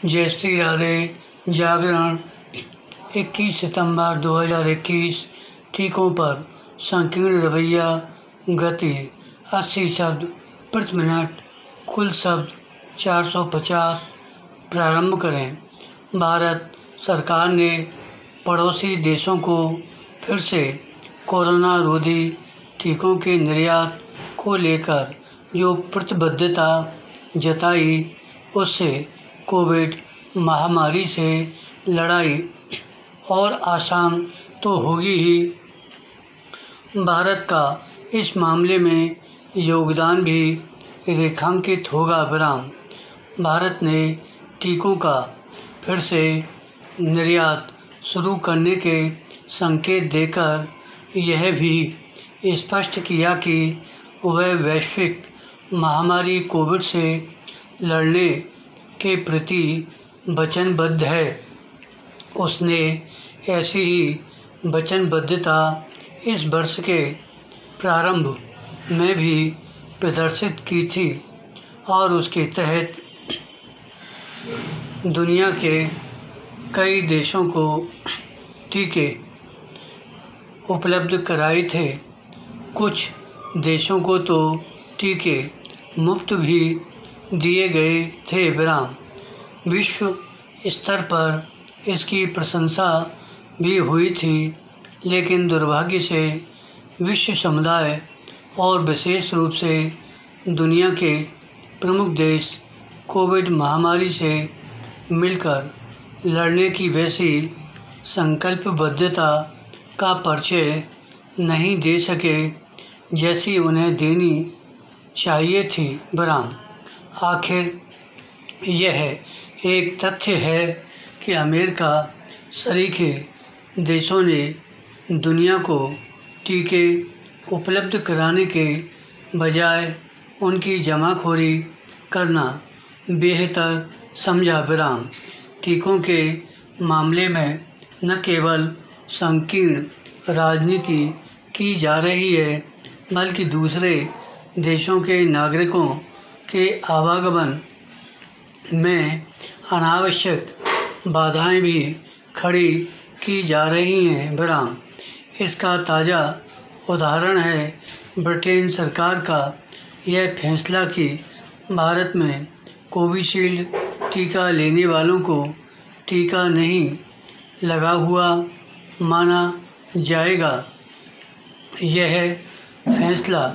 जय श्री राधे। जागरण 21 सितंबर 2021। टीकों पर संकीर्ण रवैया। गति 80 शब्द प्रति मिनट। कुल शब्द 450। प्रारंभ करें। भारत सरकार ने पड़ोसी देशों को फिर से कोरोना रोधी टीकों के निर्यात को लेकर जो प्रतिबद्धता जताई, उससे कोविड महामारी से लड़ाई और आसान तो होगी ही, भारत का इस मामले में योगदान भी रेखांकित होगा। भारत ने टीकों का फिर से निर्यात शुरू करने के संकेत देकर यह भी स्पष्ट किया कि वह वैश्विक महामारी कोविड से लड़ने के प्रति वचनबद्ध है। उसने ऐसी ही वचनबद्धता इस वर्ष के प्रारंभ में भी प्रदर्शित की थी और उसके तहत दुनिया के कई देशों को टीके उपलब्ध कराए थे। कुछ देशों को तो टीके मुफ्त भी दिए गए थे। विश्व स्तर पर इसकी प्रशंसा भी हुई थी, लेकिन दुर्भाग्य से विश्व समुदाय और विशेष रूप से दुनिया के प्रमुख देश कोविड महामारी से मिलकर लड़ने की वैसी संकल्पबद्धता का परिचय नहीं दे सके जैसी उन्हें देनी चाहिए थी। आखिर यह एक तथ्य है कि अमेरिका सरीखे देशों ने दुनिया को टीके उपलब्ध कराने के बजाय उनकी जमाखोरी करना बेहतर समझा। टीकों के मामले में न केवल संकीर्ण राजनीति की जा रही है, बल्कि दूसरे देशों के नागरिकों के आवागमन में अनावश्यक बाधाएं भी खड़ी की जा रही हैं। इसका ताज़ा उदाहरण है ब्रिटेन सरकार का यह फैसला कि भारत में कोविशील्ड टीका लेने वालों को टीका नहीं लगा हुआ माना जाएगा। यह फैसला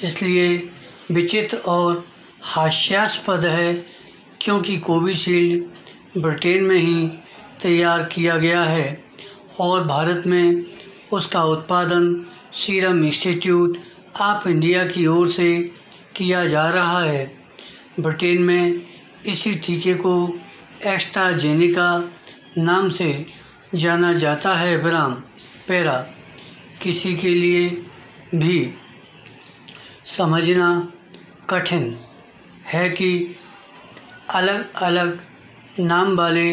इसलिए विचित्र और हास्यास्पद है क्योंकि कोविशील्ड ब्रिटेन में ही तैयार किया गया है और भारत में उसका उत्पादन सीरम इंस्टीट्यूट ऑफ इंडिया की ओर से किया जा रहा है। ब्रिटेन में इसी टीके को एस्ट्राजेनेका नाम से जाना जाता है। पैरा किसी के लिए भी समझना कठिन है कि अलग अलग नाम वाले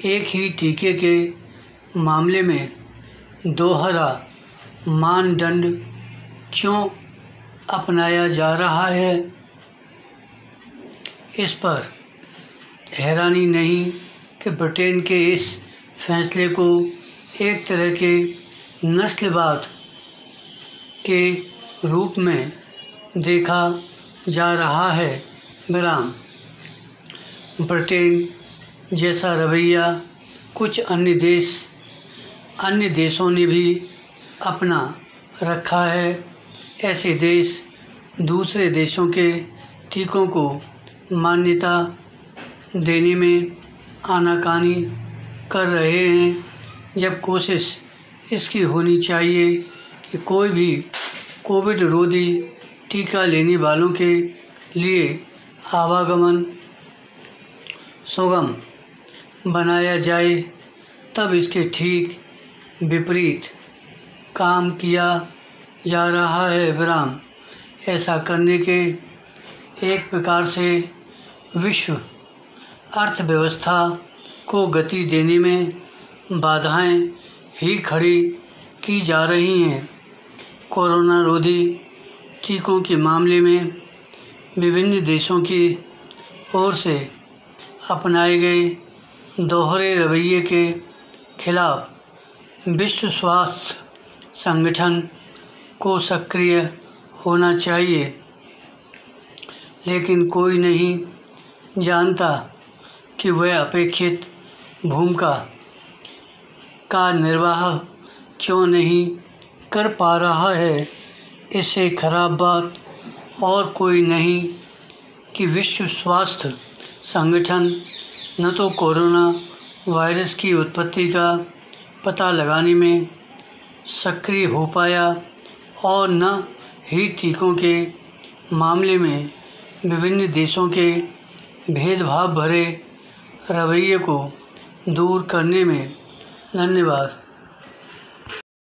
एक ही टीके के मामले में दोहरा मानदंड क्यों अपनाया जा रहा है। इस पर हैरानी नहीं कि ब्रिटेन के इस फैसले को एक तरह के नस्लवाद के रूप में देखा जा रहा है। ब्रिटेन जैसा रवैया कुछ अन्य देशों ने भी अपना रखा है। ऐसे देश दूसरे देशों के टीकों को मान्यता देने में आनाकानी कर रहे हैं, जब कोशिश इसकी होनी चाहिए कि कोई भी कोविड रोधी टीका लेने वालों के लिए आवागमन सुगम बनाया जाए। तब इसके ठीक विपरीत काम किया जा रहा है। ऐसा करने के एक प्रकार से विश्व अर्थव्यवस्था को गति देने में बाधाएं ही खड़ी की जा रही हैं। कोरोना रोधी टीकों के मामले में विभिन्न देशों की ओर से अपनाए गए दोहरे रवैये के खिलाफ विश्व स्वास्थ्य संगठन को सक्रिय होना चाहिए, लेकिन कोई नहीं जानता कि वह अपेक्षित भूमिका का निर्वाह क्यों नहीं कर पा रहा है। इससे खराब बात और कोई नहीं कि विश्व स्वास्थ्य संगठन न तो कोरोना वायरस की उत्पत्ति का पता लगाने में सक्रिय हो पाया और न ही टीकों के मामले में विभिन्न देशों के भेदभाव भरे रवैये को दूर करने में। धन्यवाद।